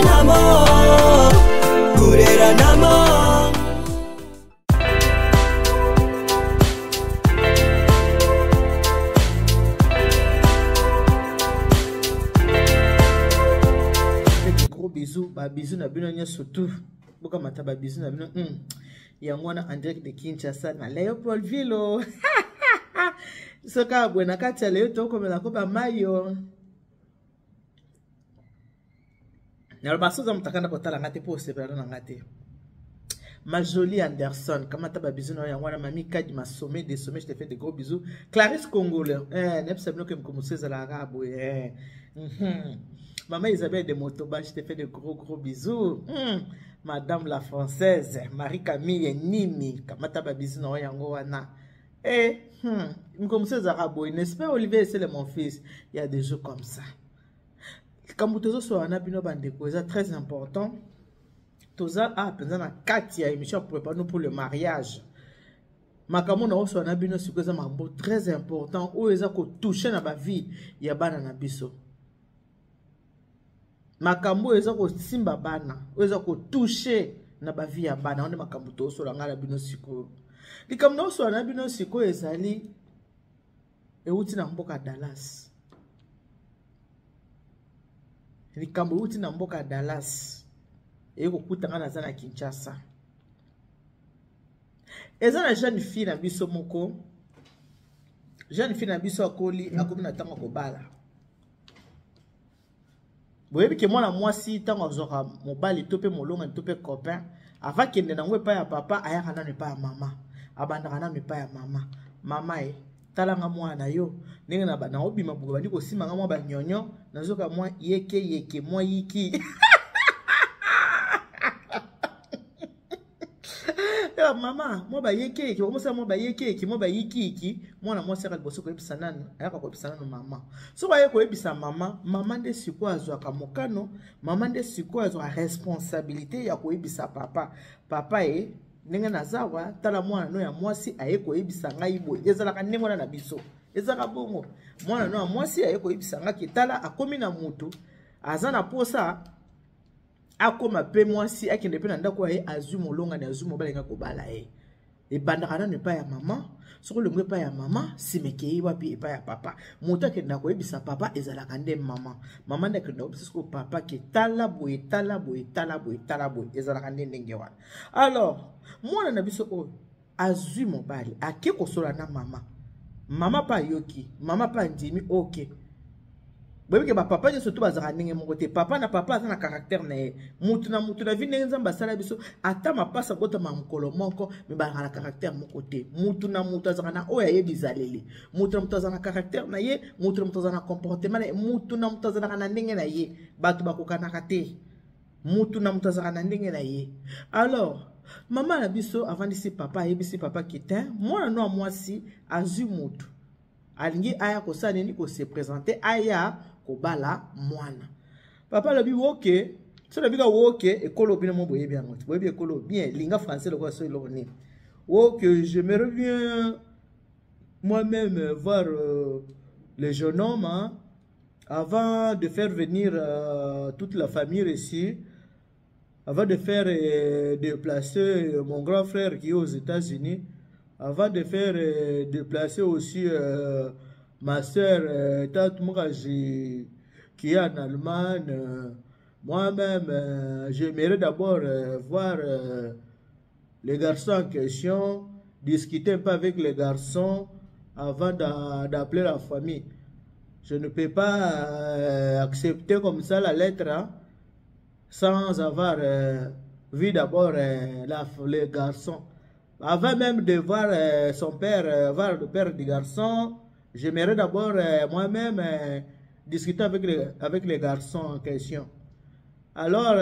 namo, kurera namo. Bisous, bah bisous na bino surtout. Boka mata ba bisous na bino. Yangwana en direct de Kinshasa na Léopoldville. Soka bwena kati ya leo to komela ko ba mayo. Na ba soza mutakanda ko tala ngate po separa na ngate. Ma jolie Anderson, comment t'as bisous na yangwana mami Kadi ma sommet des sommets, je te fais de gros bisous. Clarisse Congolais, n'est pas que me commencer à l'arabe. Maman Isabelle de Motoba, je te fais de gros bisous. Madame la Française, Marie-Camille Nimi, comment t'as bisous na yangwana. Me commencer à l'arabe, n'est-ce pas Olivier, c'est mon fils. Il y a des jours comme ça. Quand vous êtes sur un abino bandeko, c'est très important. Toza a pensé na kati ya émission prépare nous pour le mariage. Makamona oso na bino sikoza mambo très important o eza ko toucher na ba vie ya bana na biso. Makambo eza ko simba bana, o eza ko toucher na ba vie ya bana, on makambo to oso ngala bino siko. Likamno oso na bino siko ezali euti na mboka Dallas. Likambo euti na mboka Dallas. Et ko kutanga na zana Kinshasa. Eza na jeune fille na biso moko. Jeune fille na biso akoli akomi na tango ko bala. Boyebi ke mwana mwasi tango azoka mobali tope molonga tope copain avant kende na ngwe pa ya papa ayaka na ne pa ya mama. Abandaka na ne pa ya mama. Mama talanga mwana yo ndenge na ba na obima buko bandi ko simanga mwa ba nyonyo nazoka mwa yeke mwa yiki. Mama, moi ba yeke, qui commence à moi ba yeke, qui moi ba yiki, moi na moi c'est ka bosso ko ebisa nanu, ayaka ko ebisa nanu mama. So ba yeko ebisa mama, mama nde siko azwa ka mokano, mama nde siko azwa responsabilité ya ko ebisa papa. Papa ndenge nazawa tala mwana no ya mwasi ayeko ebisa ngai boy. Ezala ka ndenge na biso. Ezaka bongo. Mwana no ya mwasi ayeko ebisa ngaki tala akomi na mutu, azana posa akoma pe mwasi akende pe na ndako ya azu molonga na azu mobali ngako bala e bandaka na ne pa ya mama soko le ngwe pa ya mama simekei wapi e pa ya papa muta ke ndako ebisa papa ezala kande mama ndako ndako soko papa ke tala boye ezala kande ndenge wana. Alors mwana na biso o azu mobali ake kosola na mama pa yoki mama pa ndimi okay. Boyebi ke ba papa nyo surtout bazaka ndenge moko te papa na papa aza na caractère na ye mutu na vi ndenge nzambe asala biso ata mapasa kotama mokolo moko me bazaka na caractère moko te mutu na mutu azaka na oyo ayebi ezaleli mutu na mutu aza na caractère na ye mutu na mutu aza na comportement na ye mutu na mutu azalaka na ndenge na ye bato bakokanaka te mutu na mutu azalaka na ndenge na ye. Alors mama na biso avandisi papa ayebisi papa kite mwana no mwasi azwi mutu alingi aya kosala nini ko se présenter aya kobala mwana. Papa lobi woke, so lobi ka woke ekolo bino mo boye bien ngoti. Boye ekolo bien linga français le quoi so lo ni. Woke j'aimerais bien moi-même voir les jeunes hommes hein, avant de faire venir toute la famille ici. Avant de faire déplacer mon grand frère qui est aux États-Unis, avant de faire déplacer aussi ma soeur, tante Mouraji, qui est en Allemagne, moi-même, j'aimerais d'abord voir les garçons en question, discuter un peu avec les garçons avant d'appeler la famille. Je ne peux pas accepter comme ça la lettre hein, sans avoir vu d'abord les garçons. Avant même de voir son père, voir le père du garçon, j'aimerais d'abord moi-même discuter avec les garçons en question. Alors,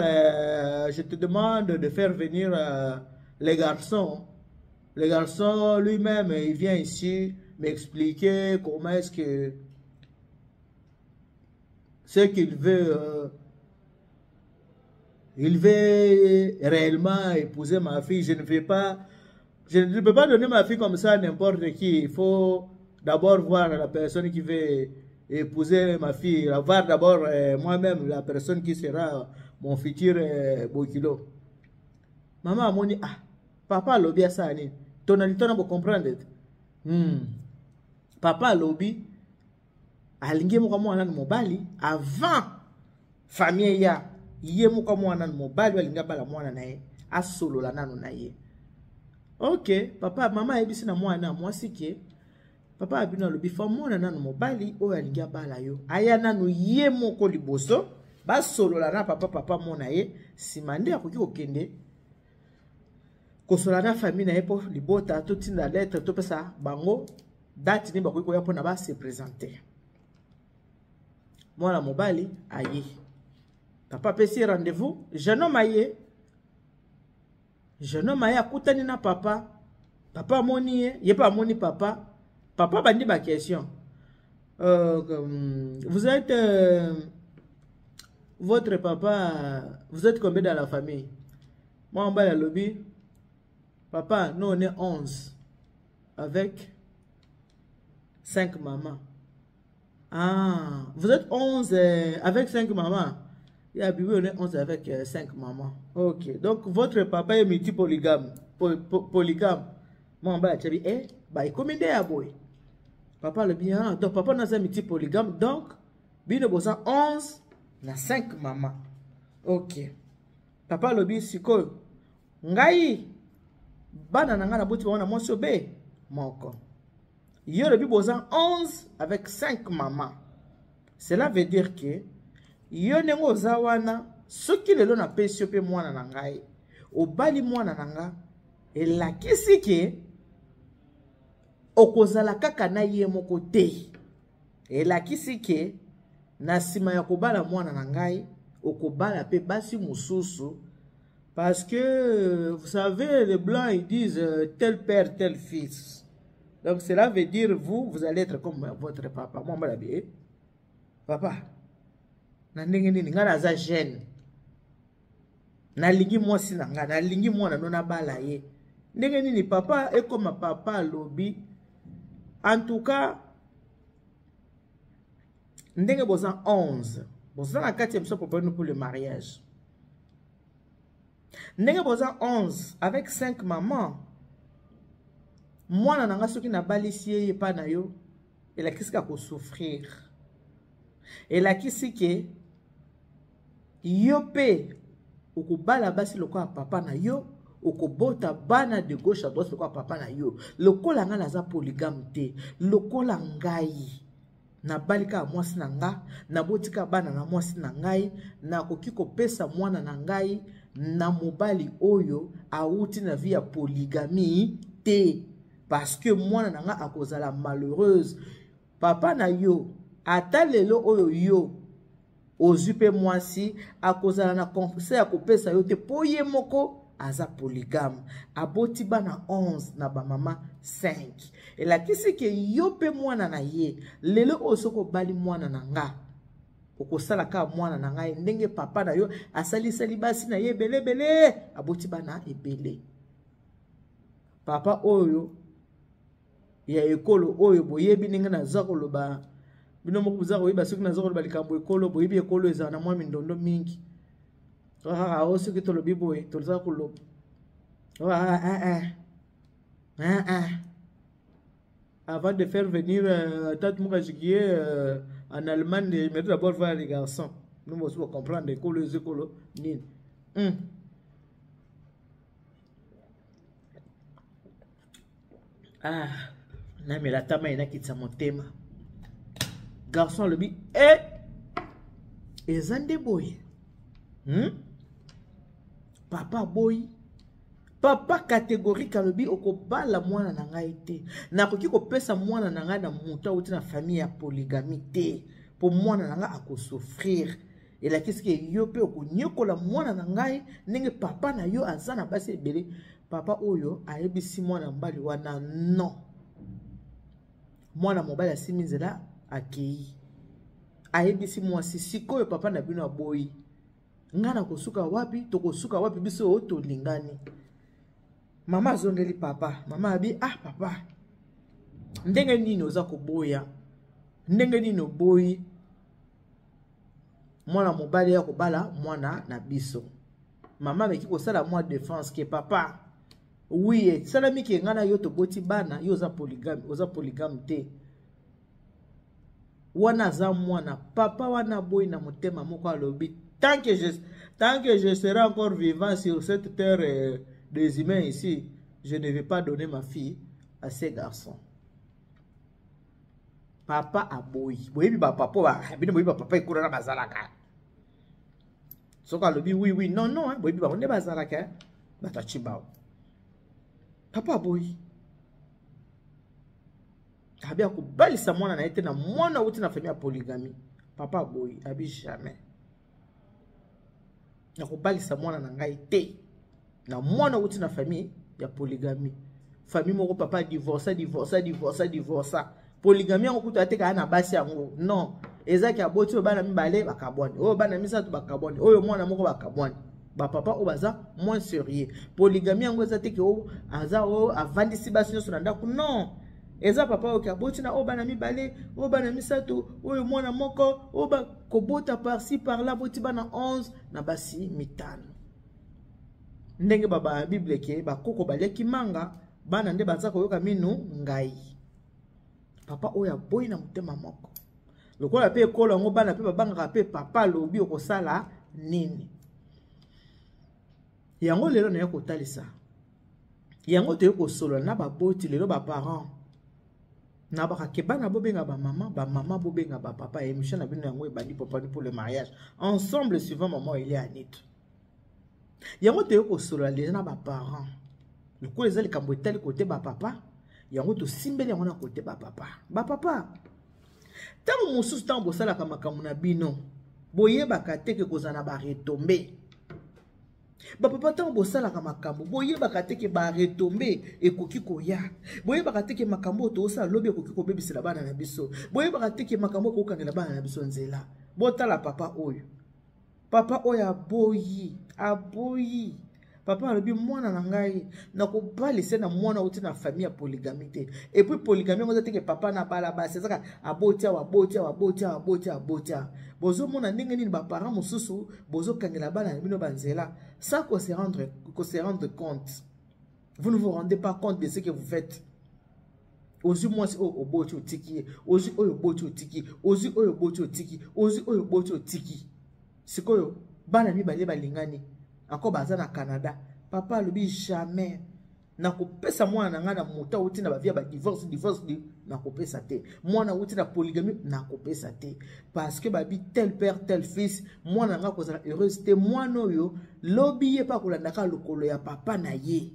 je te demande de faire venir les garçons. Le garçon lui-même, il vient ici m'expliquer comment est-ce que ce qu'il veut. Il veut réellement épouser ma fille. Je ne peux pas donner ma fille comme ça à n'importe qui. Il faut d'abord voir la personne qui veut épouser ma fille. Voir d'abord moi-même la personne qui sera mon futur Bokilo. Maman a moni, ah, papa lobby à ça, ton alito na comprendre. Papa lobby, alingi mo kamo anan mobali, avant famille ya, yé mo kamo anan mobali, alinga bala mwana na ye, a solo la nano na ye. Ok, papa, maman ebisi na mwana, moi sike, papa abino lobby, fa mwana nano mobali, o alinga bala yo, aya nano yé mo ko liboso, ba solo la na papa mwana ye, si mande akoki okende, kosola na famille na yepo libota to tinda lettre to pesa bango date ni bakoki koya pona ba se présenter mwana mobali aye papa pesi rendez-vous jeune homme aye akutani na papa moni ye pa moni papa bandi ba question vous êtes votre papa vous êtes combien dans la famille moi en bas la lobby. Papa, nous on est 11 avec 5 mamans. Ah, vous êtes 11 avec 5 mamans. Et à Bibi, on est 11 avec 5 mamans. Ok, donc votre papa est multipolygame. Polygame. Moi, on va dire, eh, bah, il combien de boy? Papa le bien, donc papa n'a pas multipolygame. Donc, Bino Bosa 11 na 5 mamans. Ok. Papa le bien, c'est quoi? Ngai. Bana nanga na boti wana moso be moko. Yo le bozan 11 avec 5 mamans. Cela veut dire que yo nengo zawana soki lelo na pesio pe mwana na ngai obali mwana nanga elakisi ke okozala kaka na ye moko te. Elakisi ke na sima ya kobala mwana na ngai okobala pe basi mususu. Parce que, vous savez, les blancs, ils disent tel père, tel fils. Donc, cela veut dire, vous allez être comme votre papa. Moi, je vais dire, papa, je suis jeune. Je suis papa est comme papa lobby. En tout cas, je suis 11. Je suis la 4e pour le mariage. Ndenge boza 11 avec 5 mamans. Mwana nanga soki na balisi ye pa na yo, elakisi ka ko souffrir. Elakisi ke yo pe okobala basi lokola papa na yo, okobota bana de gauche à droite lokola papa na yo. Lokola nga naza polygame te, lokola ngai na balika mwasi na nga, na botika bana na mwasi na ngai, na koki kopesa mwana na ngai na mobali oyo auti na vie ya polygamie te, parce que mwana na nga akozala malheureuse. Papa na yo ata lelo oyo yo ozupe mwasi akozala na conseil ya kopesa yo te po ye moko aza polygame, aboti bana 11 na ba mama 5. Elakisi ke yo pe mwana na ye lelo osoko bali mwana na nga okosala ka mwana na ngai ndenge papa na yo asali basi na ye belebele aboti bana ebele. Papa oyo ya ekolo oyo boyebi ninga na zakolo ba bino moko zako yeba soki na zakolo ba likambo ekolo boyebi ekolo eza na mwa mindondo mingi. Aussi que le biboy, tout ça pour avant de faire venir Tante Moukajiguier en Allemagne, il m'a d'abord voir les garçons. Nous devons comprendre les colos, les colos. Ah, non mais la tama il a quitté mon thème. Garçon le bi, et zande boy. Papa boy, papa catégorique alobi okobala mwana na ngai te. Na koki kopesa mwana na ngai na muta uti na famille ya polygamie te. Po mwana na ngai akosouffrir. Et la qu'est-ce que yo pe okonyokola mwana na ngai ndenge papa na yo azana basi ebele. Papa oyo ayebisi mwana mbali wana non. Mwana mobali asimizela akei. Ayebisi mwasi sikoyo papa na bino aboyi. Ngana kosuka wapi, tokosuka wapi biso oto lingani. Mama zongeli papa, mama abi ah papa. Ndenge nini oza koboya? Ndenge nini oboyi? mwana mobali ya kobala mwana na biso mama meki kosala mwa défense ke papa oui salami ke ngana yo toboti bana yo oza polygame te wana za mwana papa wana boy na motema moko alobi tant que je serai encore vivant sur cette terre des humains ici, je ne vais pas donner ma fille à ces garçons. Papa a boy. Boy papa papa ekura na bazalaka. Soka lobi oui non boy papa on ne bazalaka bata chibao. Papa boy. Abia ko balisa mwana na ete na mwana wuti na famille ya polygamie. Papa boy abi jamais. Na ko balisa mwana na ngai te. Na mwana wuti na famille ya polygamie. Famille moko papa divorça. Polygamie ngo kuta te ka na basi yango. Non. Ezaki aboti bana mibale bakabwani. Oyo bana misatu bakabwani. Oyo mwana moko bakabwani. Ba papa o baza moins sérieux. Polygamie ngo ezate ke o aza o avandisi basi nyoso na ndako. Non. Eza papa o kaboti na o bana mibale, o bana misatu, oyo mwana moko, o ba kobota par-ci par-là boti bana 11 na basi mitano. Ndenge baba Bible ke ba koko baleki manga bana nde baza koyoka minu ngai. Papa oya boy na mutema moko. Lokola pe ekolo ngo bana pe babanga pe papa lobi okosala nini. Yango lelo na yako talisa. Yango te yoko solo na ba boti lelo ba parents. Na ba ke bana bobenga ba mama bobenga ba papa et mission na bino yango ebandi papa pour le mariage. Ensemble suivant maman il est anit. Yango te yoko solo les na ba parents. Le ko ezali kambo etali côté ba papa. Yango to simbeli yango na côté ba papa. Ba papa. Tango mususu tango bosala kamakamu na bino. Boyeba kate ke kozana ba retomber. Ba papa tango bosala kamakambo. Boyeba kate ke ba retomber ekoki koya. Boyeba kate ke makambo to osala lobi ekoki ko bebisela bana na biso. Boyeba kate ke makambo ko kangela bana na biso nzela. Botala papa oyo. Papa oyo aboyi. Papa alobi mwana na ngai na ko balise na mwana uti na famille ya polygamie te. Et puis polygamie ngo te ke papa na bala basi saka abotia. Bozo mona ndenge nini ba parents mususu bozo kangela bana na bino banzela sans qu'on se rendre compte. Vous ne vous rendez pas compte de ce que vous faites. Ozu moi si o boti otiki, ozu oyo boti otiki, ozu oyo boti otiki, ozu oyo boti otiki. Sikoyo bana mi bale balingani. Encore baza na Canada. Papa lobi jamais. Na kopesa mwana nga na muta uti na bavia ba divorce na kopesa te. Mwana uti na polygamie na kopesa te. Parce que babi tel père tel fils mwana nga kozala heureuse te mwana oyo lobi ye pa kolandaka lokolo ya papa na ye.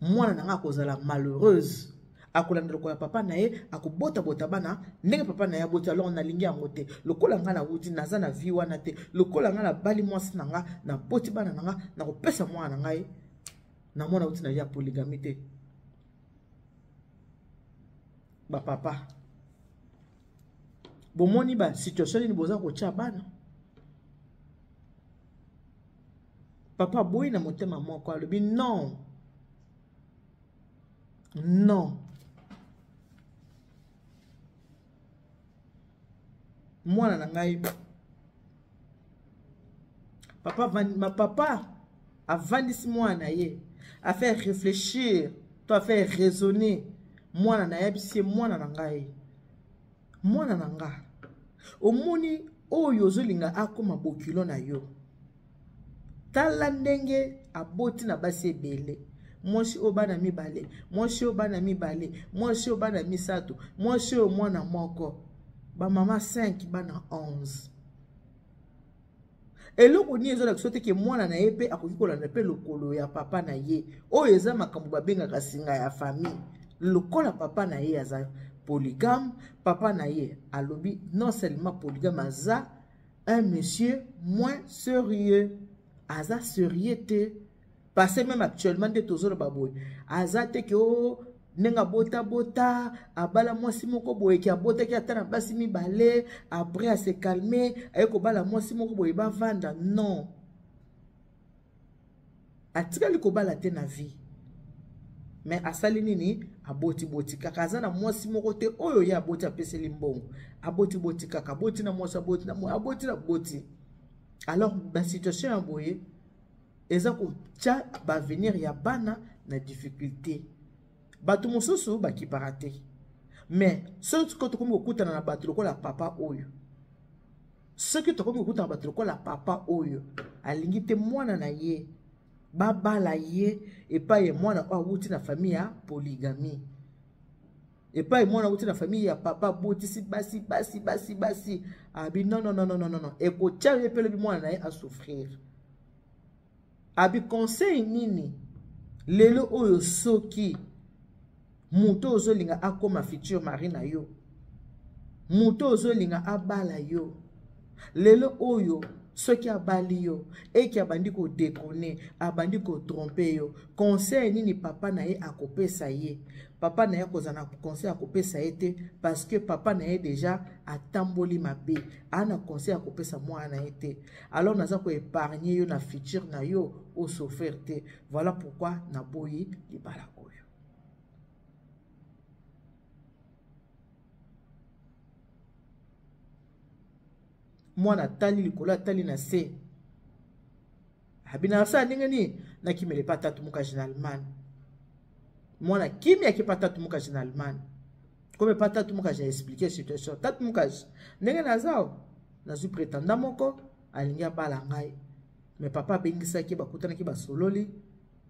Mwana nga kozala malheureuse. Akolanda lokolo ya papa na ye akobota bana ndenge papa na ye bota alors na lingi yango te lokola nga na wuti naza na vie wana te lokola nga na bali mwasi na nga na boti bana na nga na kopesa mwana na ngai na mwana wuti na ya polygamie te ba papa bomoni ba situation ni boza ko tia bana papa boy na motema moko alobi non mwana na ngai papa avandisi mwana ye a fait réfléchir to a fait raisonner mwana na yabisi mwana na ngai mwana na nga omoni oyo ozolinga akoma bokilo na yo tala ndenge aboti na basi ebele mwasi o bana mibale mwasi o bana mibale mwasi o bana misato mwasi o mwana moko ba mama 5 bana 11 eloko ni ezo la kisote ke mwana na ye pe akoki kolanda pe lokolo ya papa na ye oyo eza makambo babengaka singa ya famille lokola papa na ye aza polygame papa na ye alobi non seulement polygame aza un monsieur moins sérieux aza sérieux te parce même actuellement de tozolo baboy aza te ke o nenga bota abala mwasi moko boye ki abota ki atana basi mibale après à se calmer ayeko bala mwasi moko boye ba vanda non atika liko bala te na vie mais asali nini aboti boti kaka azana mwasi moko te oyo ya aboti apeseli mbongo aboti boti kaka aboti na mwasi aboti na mwasi aboti na boti. Alors ba situation ya boye eza ko tia ba venir ya bana na difficulté bato mosusu bakipara te mais soki tokomi kokutana na bato lokola papa oyo soki tokomi kokutana na bato lokola papa oyo alingi te mwana na ye babala ye epai mwana oyo awuti na famille ya polygamie epai mwana awuti na famille ya papa botisi basi abi non ekotia ye pele bi mwana na ye a souffrir abi conseil nini lelo oyo soki muto ozolinga akoma futur mari na yo muto ozolinga abala yo lelo oyo soki abali yo eki abandi ko déconner abandi ko tromper yo conseil nini papa na ye akopesa ye papa na ye kozana conseil akopesa ye te parce que papa na ye déjà atamboli mabe ana conseil akopesa mwana na ye te alors naza ko épargner yo na futur na yo o souffrir te. Voilà pourquoi na boyi libala oyo. Mwana tali likolo tali na se abina sa ndenge ni na kimele patatu muka généralement mwana kimi yake patatu muka généralement comme patatu muka j'ai expliqué situation tatu muka ndenge na zao na su prétendant moko alingi abala ngai mais papa bengisa ki bakutana ki basololi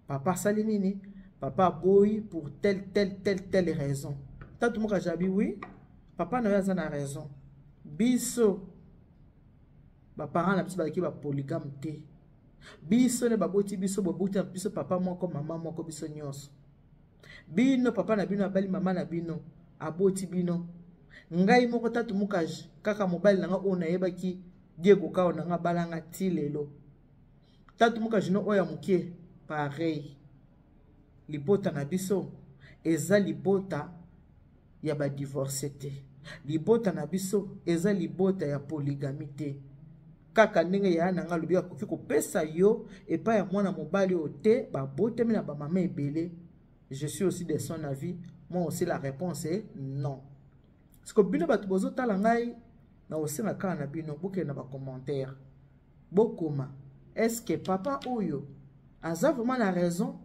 papa sali nini papa boy pour telle raison tatu muka jabi oui papa na yaza na raison biso ba parents na biso balaki ba polygame te biso ne baboti biso boboti biso papa moko mama moko biso nyonso bino papa na bino abali mama na bino aboti bino ngai moko tatu mukaji kaka mobali nanga ona yebaki Diego kao nanga balanga ti lelo tatu mukaji no oya mukie pareil libota na biso eza libota ya ba divorce te libota na biso eza libota ya polygamie te kaka ndenge ya nanga lobi akoki kopesa yo epa ya mwana mobali ote ba botemi na ba mama ebele. Je suis aussi de son avis. Moi aussi la réponse est non. Parce que bino bato bozo tala ngai na osenga kaka na bino boke na ba commentaire bokoma est-ce que papa oyo aza vraiment la raison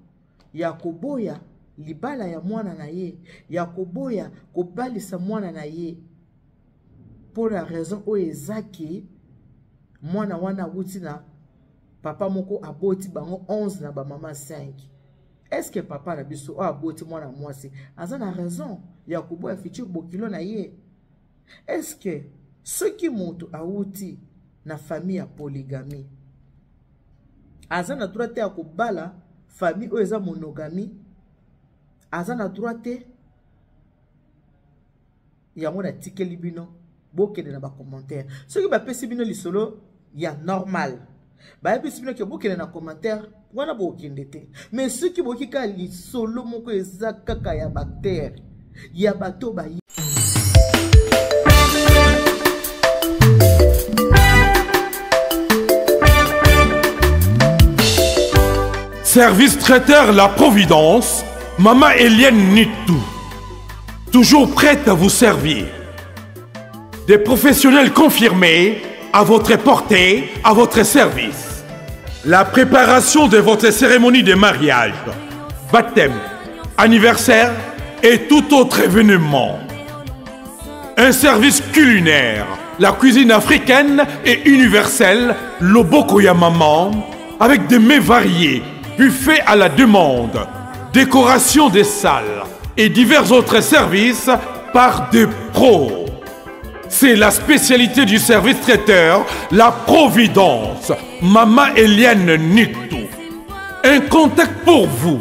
ya koboya libala ya mwana na ye ya koboya kobalisa mwana na ye pour la raison oyo ezaki mwana wana wuti na papa moko aboti bango 11 na ba mama 5. Est-ce que papa na biso aboti mwana mwasi aza na raison ya koboya futur bokilo na ye? Est-ce que ceux qui montent awuti na famille ya polygamie aza na droit ya kobala famille oyo eza monogamie aza na droit ya mona tikeli bino bokende na ba commentaire soki ba pesi bino lisolo ya normal ba pesi bino ke bokende na commentaire wana bokende te mais soki bokika lisolo moko eza kaka ya bactère ya bato ba Service traiteur La Providence, Maman Eliane Nitou. Toujours prête à vous servir. Des professionnels confirmés à votre portée, à votre service. La préparation de votre cérémonie de mariage, baptême, anniversaire et tout autre événement. Un service culinaire, la cuisine africaine et universelle, Loboko ya Maman, avec des mets variés, buffet à la demande, décoration des salles et divers autres services par des pros. C'est la spécialité du service traiteur, La Providence, Maman Eliane Nitou. Un contact pour vous,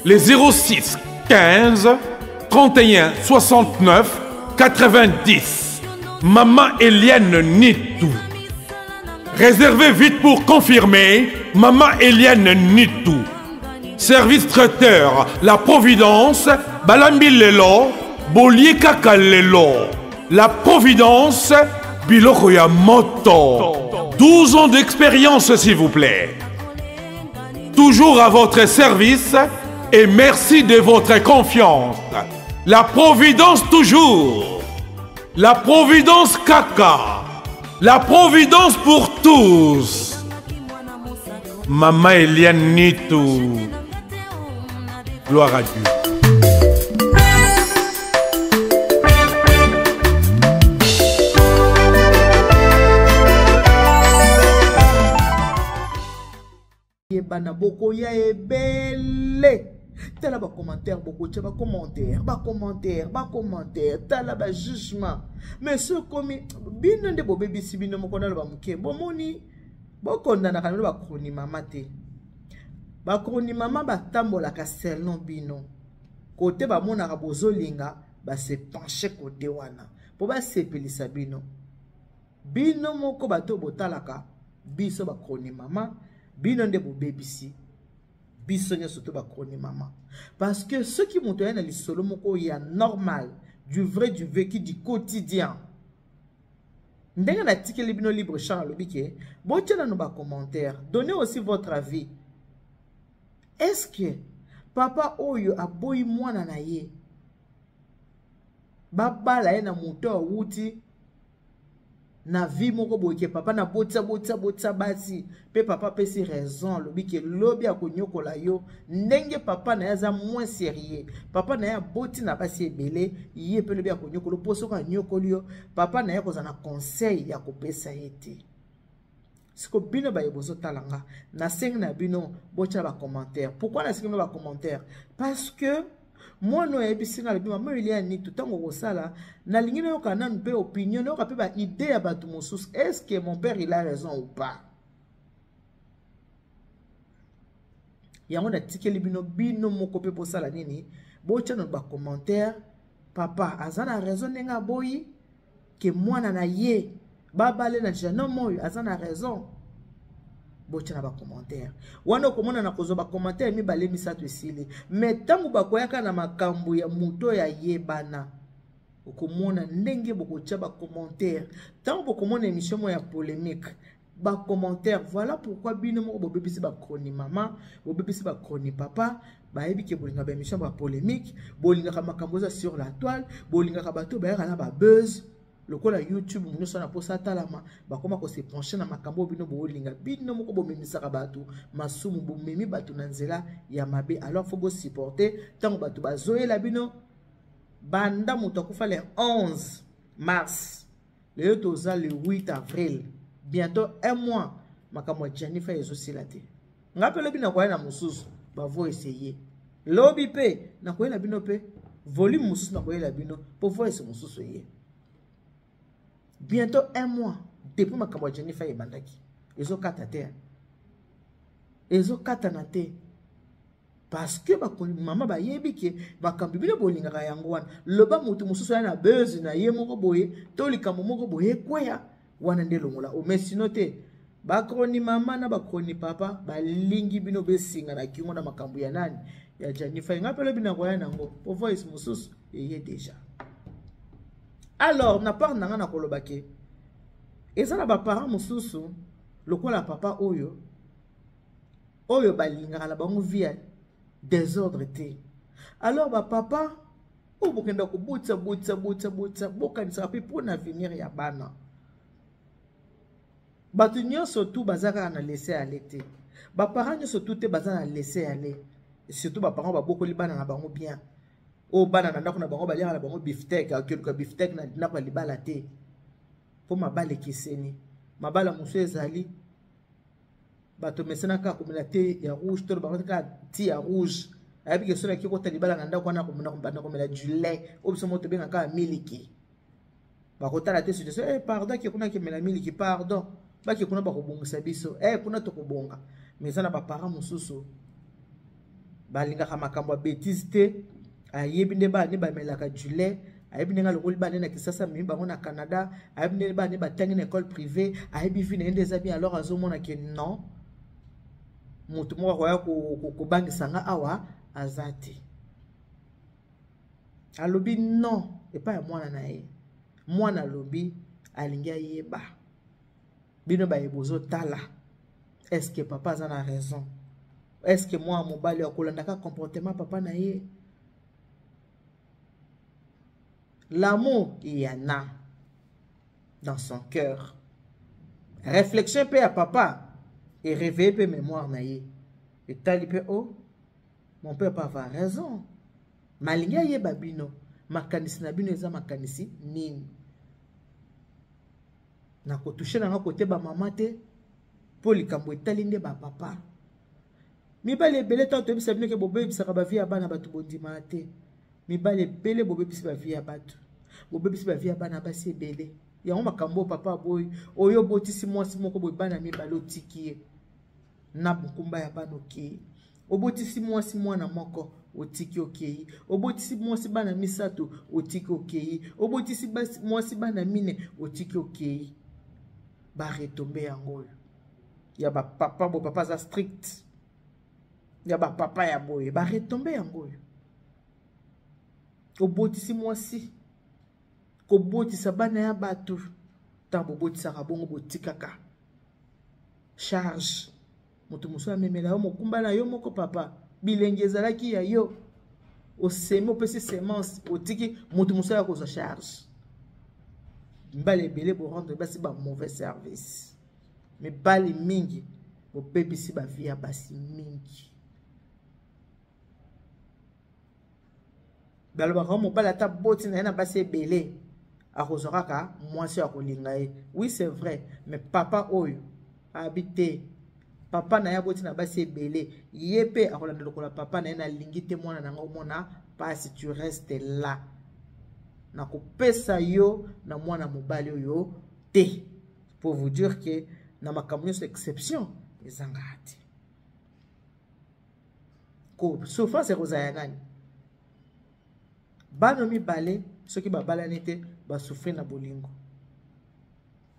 les 06 15 31 69 90. Maman Eliane Nitou. Réservez vite pour confirmer Maman Eliane Nitou. Service traiteur La Providence, Balambi Lelo, Bolie Kaka Lelo. La Providence, Biloko ya Moto. 12 ans d'expérience s'il vous plaît. Toujours à votre service, et merci de votre confiance. La Providence toujours. La Providence Kaka. La Providence pour tous. Maman Eliane Nitou. Gloire à Dieu. Bana boko ya ebele tala ba commentaire boko tcha ba commentaire tala ba jugement mais ce comme bino nde bobe bisi bino moko na ba muke bomoni bokonda na kanelo ba kroni mama te ba kroni mama ba tambola ka selon bino côté ba mona ka bozolinga ba se pencher côté wana po ba sepelisa bino moko ba to botalaka biso ba kroni mama bino nde bo bebisi biso nyoso to ba kroni mama parce que ceux qui montent na lisolo moko ya normal du vrai du vécu du quotidien ndenge na tikeli bino libre champ lobike botina no ba commentaire donnez aussi votre avis. Est-ce que papa oyo aboyi mwana na ye babala ye na moto awuti na vie moko boyeke papa na botsa bati pe papa pesi raison lobi ke lobi akonyokola yo ndenge papa na yaza moins sérieux papa na ya boti na basi ebele ye pe lobi akonyokolo poso ka nyokoli yo papa na ya kozana conseil ya kopesa yete siko bino ba yebozo talanga na sengi na bino bocha ba commentaire. Pourquoi na sengi ba commentaire? Parce que moi no ebisinga le bima Eliane Nitou tango kosala na lingine yo kana mpe opinion yo kape ba idée ya batu mosusu. Est-ce que mon père il a raison ou pas? Yango na tikeli bino moko pe posala nini bocha no ba commentaire. Papa azana raison nenga boyi ke mwana na ye babale na jeune moyo azana raison bocha na ba commentaire wana komona na kozo ba commentaire mi bale misato esili mais tangu bakoyaka na makambo ya muto ya yebana okomona ndenge bokocha ba commentaire tangu bokomona émission ya polémique ba commentaire. Voilà pourquoi bino moko bobebisi ba kroni mama bobebisi ba kroni papa ba yebi ke bolinga ba émission ba polémique bolinga ka makambo za sur la toile bolinga ka bato ba yana ba buzz lokola YouTube muno sona posa talama bakoma ko se pencher na makambo bino bolinga bino moko bomemisa ka bato masumu bomemi bato na nzela ya mabe. Alors faut go supporter tango bato bazoyela bino banda muto akufa le 11 mars le toza le 8 avril bientôt un mois makambo Jennifer ezosila te ngapelo bino kwa na mususu bavo essayer lobby pe na koyela bino pe volume mususu na koyela bino po voice mususu ye bientôt un mois depuis makambo Jennifer ebandaki ezokata te ezokata na te parce que maman ba yebi ke bakambi bino bolinga ka yango wana loba mutu mususu na buzz na ye moko boye to likambo moko boye kweya wana nde longola o mesino te bakroni mama na bakroni papa balingi bino besinga na kingo na makambo ya nani ya Jennifer ngapelo bina kwa yango po voice mususu eye déjà. Alors na part nanga na kolobake ezala ba parents mususu lokola papa oyo balinga la bango via désordre te. Alors ba papa o bokenda ko butsa bokanisa pe pour avenir ya bana batu nyonso tout bazaka na laisser aller te ba parents nyonso tout te bazana laisser aller surtout ba parents ba bokoli bana na bango bien o bana na ndako na bango balia na bango beefsteak akeluka beefsteak na ndako ya libala te po mabale kiseni mabala musu ezali bato mesena ka komela te ya rouge to bango ka ti ya rouge abi ke sona ki ko ta libala na ndako na komena kombana komela du lait o biso moto benga ka miliki bakotala te situation pardon ki kuna ki mela miliki pardon ba ki kuna ba ko bongisa biso kuna to ko bonga mesana ba parents mususu balinga ka makambo bêtise te ayebi nde ba ne ba melaka du lait ayebi ndenga lokoli ba ne na Kisasa mi bango na Canada ayebi nde ba ne ba tangi na école privée ayebi vi na ndeza bien alors azomona ke non mutu mo kwa ko bangisa nga awa azati alobi non et pas mwana na ye mwana lobi alinga yeba bino ba yebozo tala est-ce que papa a raison Est-ce que moi mobali akolandaka comportement papa na ye? L'amour, il y en a dans son cœur. Réflexion pe à papa et réveiller pe mémoire na ye. Et tali pe oh, mon père pas avoir raison. Malinga ye babino, makanisi na bino eza makanisi nini? Na ko toucher na côté ba maman te pour likambo etali nde ba papa. Mibale bele tanto bisa bino ke bobe bisa ka ba vie abana batu bondima te. Mibale bele bobe bisa ba vie abatu. Bobe bisa ba vie abana basi bele. Ya on makambo papa boy oyo botisi mwasi moko boy bana mibale otiki na bukumba ya bana oki. Obotisi mwasi mwana moko otiki okei. Obotisi mwasi bana misato otiki okei. Obotisi mwasi bana mine otiki okei. Ba retomber yango. Ya ba papa bo papa za strict. Ya ba papa ya boy ba retomber yango. Obotisi mwasi ko botisa bana ya batu tambo botisa kabongo botikaka charge mutu muso amemela yo mokumba na yo moko papa bilenge ezalaki ya yo osemi opesi semence otiki mutu muso ya kozwa charge mbale ebele bo rendre basi ba mauvais service mais bali mingi bo pepisi ba vie ya basi mingi baloba ko mo bala ta boti na basi ebele akozoraka mwasi akolinga ye. Oui c'est vrai mais papa oyo habité papa na ya boti na basi ebele yepe akolanda lokola papa na na lingi te mwana na ngomona pas tu restes là na kopesa yo na mwana mobali oyo te pour vous dire que na makambo c'est exception ezangati ko souffrance rozaya nani bano mibale soki babala nete ba souffrir na bolingo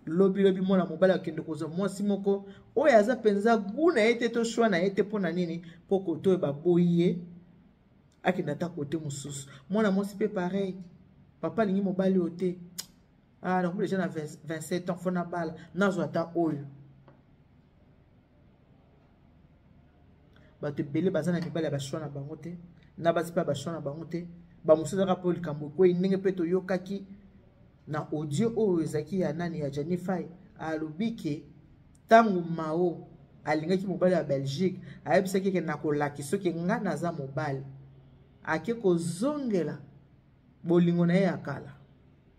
lobi mwana mobala akende koza mwasi moko oyo aza penza guna ete to shwa na ete pona nini poko to ba boye akenda ta kote mususu mwana mwasi pe pareil papa lingi mobali ote ah donc déjà na 27 ans fona bala nazo ata oyo ba te bele bazana mibala ba shwa na bango te na basi pa ba shwa na bango te ba mususu ka poli kambo ko ndenge pe to yokaki na audio oyo ezaki ya nani ya Jennifer alobike tangu mao alingaki mobali ya Belgique ayebisaki ke nakolaki soki nga naza mobali ake kozongela bolingo na ye akala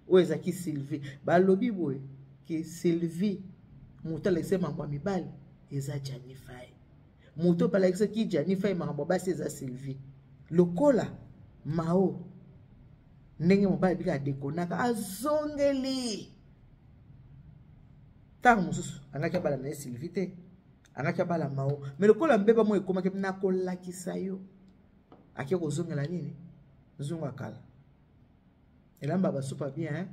oyo ezaki Sylvie balobi boye ke Sylvie mutu alekise mambo ya mibali eza Jennifer mutu balekise ki Jennifer mambo basi eza Sylvie lokola mao ndenge mobali bika dekonaka azongeli tango mususu angaki abala na Sylvie te angaki abala mao mais lokola mbeba mo ekomaki nakolakisa yo ake kozongela nini zunga kala elamba basupa bien hein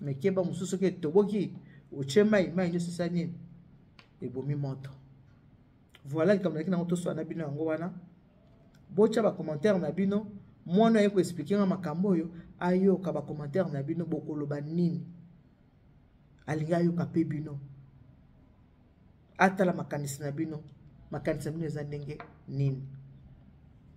mais keba mususu ke toboki ochema mai nyo sisa nini ebomi moto voilà comme na kina to so na bino yango wana bocha ba commentaire na bino mwana yeko expliquer nga makambo yo ayo ka ba commentaire na bino bokoloba nini alinga yo ka pe bino atala makanisi na bino eza ndenge nini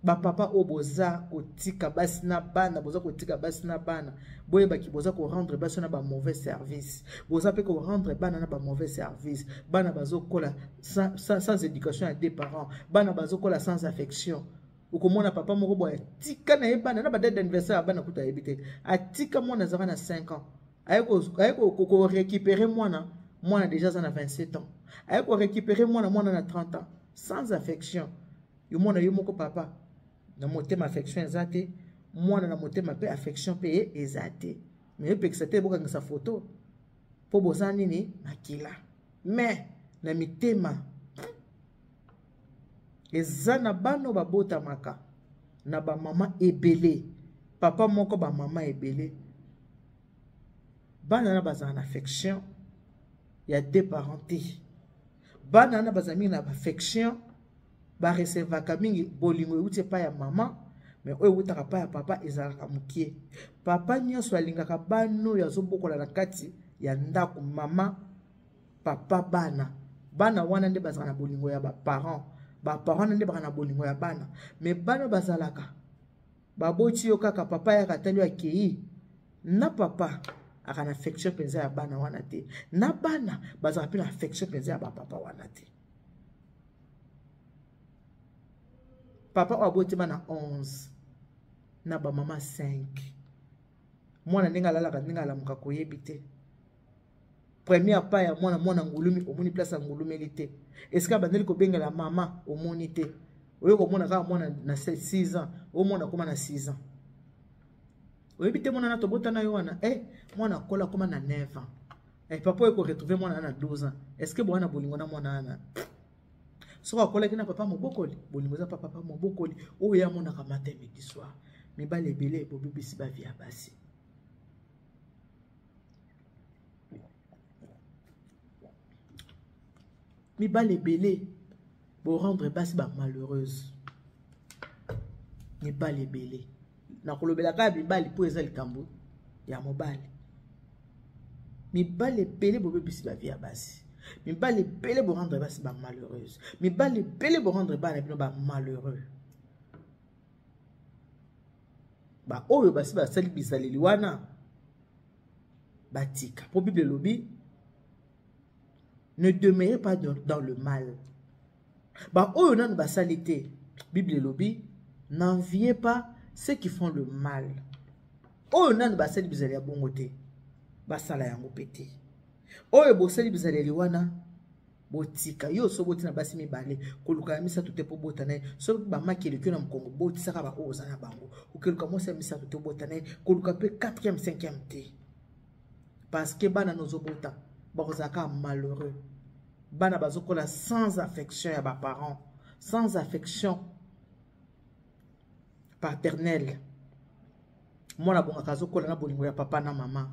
ba papa oboza kotika basi na bana boza kotika basi na bana boye baki boza ko rendre basi na ba mauvais service boza pe ko rendre bana na ba mauvais service bana bazo kola sans éducation à des parents bana bazo kola sans affection ukomona papa moko boya tika na yebana na ba date d'anniversaire bana kuta yebite atika mwana zaka na 5 ans ayeko ko récupérer mwana déjà za na 27 ans ayeko récupérer mwana na 30 ans sans affection yo mwana yo moko papa na motema affection ezate mwana na motema pe affection pe ezate mais pe que boka ngisa photo po bozani ni makila mais na mitema ezana bano babota maka na ba mama ebele papa moko ba mama ebele bana na bazana affection ya deux parents bana na bazami na affection ba recevaka mingi bolingo euti pa ya mama mais oyo utaka pa ya papa ezalaka mukie papa nyonso alingaka bano ya zobokola na kati ya ndako mama papa bana wana nde bazana bolingo ya ba parents ba parents nde bana bolingo ya bana mais bana bazalaka baboti yo kaka papa ya katali akei na papa akana affection penza ya bana wana te na bana bazaka pe na affection penza ya papa wana te papa aboti bana 11 na ba mama 5 mwana ndinga lalaka ndinga lamuka koyebi te première pas ya mwana ngulumi omoni place ya ngulumi te est-ce que bandeli ko bengela mama omoni te oyo ko mona ka mwana na 6 ans o mwana koma na 6 ans oyebi te mwana na tobota na yo wana mwana kola koma na 9 ans papa oyo ko retrouver mwana na 12 ans est-ce que bwana bolingo na mwana ana so akola kina papa mobokoli bolingo za papa mobokoli oyo ya mona ka matin midi soir mibale ebele bobibisi ba via basi mibale ebele pour rendre basi ba malheureuse mibale ebele na kolobela ka mibale po eza likambo ya mobali mibale ebele bobibisi ba via basi mibale ebele pour rendre basi ba malheureuse mibale ebele pour rendre bana bino ba malheureux ba oyo basi basali bisaleli wana batika po Bible lobi ne demeurez pas dans le mal. Bah, oh, non, bah, salité. Bible lobi, n'enviez pas ceux qui font le mal. Oh, non, bah, sali bizali à bon côté. Bah, sala yango pété. Oh, bo sali bizali liwana. Botika, yo so botina basi mi bale. Koluka misa tout po botane. So ba makeli que na mkongo botisa ka ba oza na bango. Okeluka mo sa misa tout botane. Koluka pe 4e 5e té. Parce que bana nozo bota. Bazaka malheureux. Bana bazokola sans affection ya ba parents, sans affection paternelle. Mwana bonga kazokola na bolingo ya papa na maman.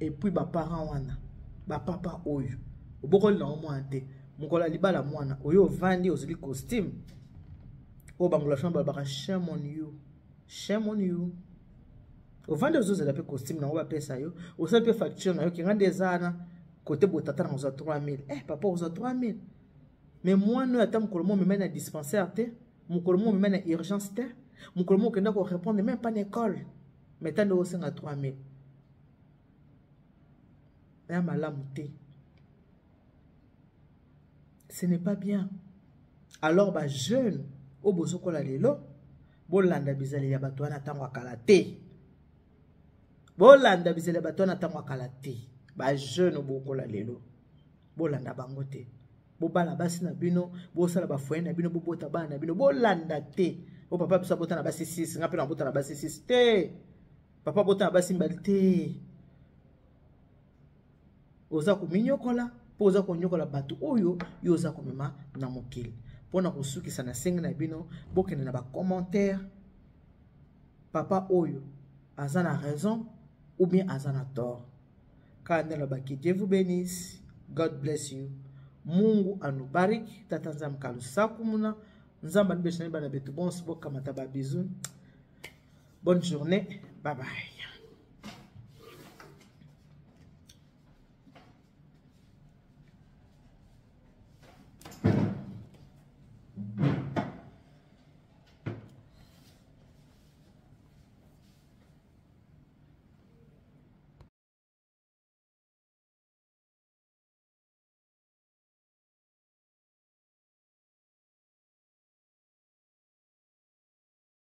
Et puis ba parents wana, ba papa oyo. Obokoli na mwana te. Mukola libala mwana oyo vandi ozili costume. O bangola chambre ba shame on you. Shame on you. Au vent de zozela pe costume na oba pesa yo o sa pe facture na yo ki ngande zana côté botata na 3000 papa oza 3000 mais moi no atam kolomo me mena dispensaire te mon kolomo me mena urgence te mon kolomo kenda ko répondre même pas l'école mais tande o senga 3000 ya malamu te ce n'est pas bien alors ba jeune o bozoko la lelo bolanda bizali ya bato wana tango akala te bolanda bizele batona tango kala te ba jeune bokola lelo bolanda bango te bobala basi na bino bosala ba foyer na bino bobota bana na bino bolanda te o papa biso bota na basi 6 ngape na bota na basi 6 te papa bota na basi mbali te oza ko minyokola po oza ko nyokola bato oyo yo oza ko mema na mokili pona ko sukisa na sengi na bino bokene na ba commentaire papa oyo azana raison ou bien azana tort. Quand Dieu vous bénisse, God bless you. Mungu anubariki, tatanzam kalusakumuna, nzamba nibeshani bana betu bon sibo kamata ba bisous. Bonne journée, bye bye.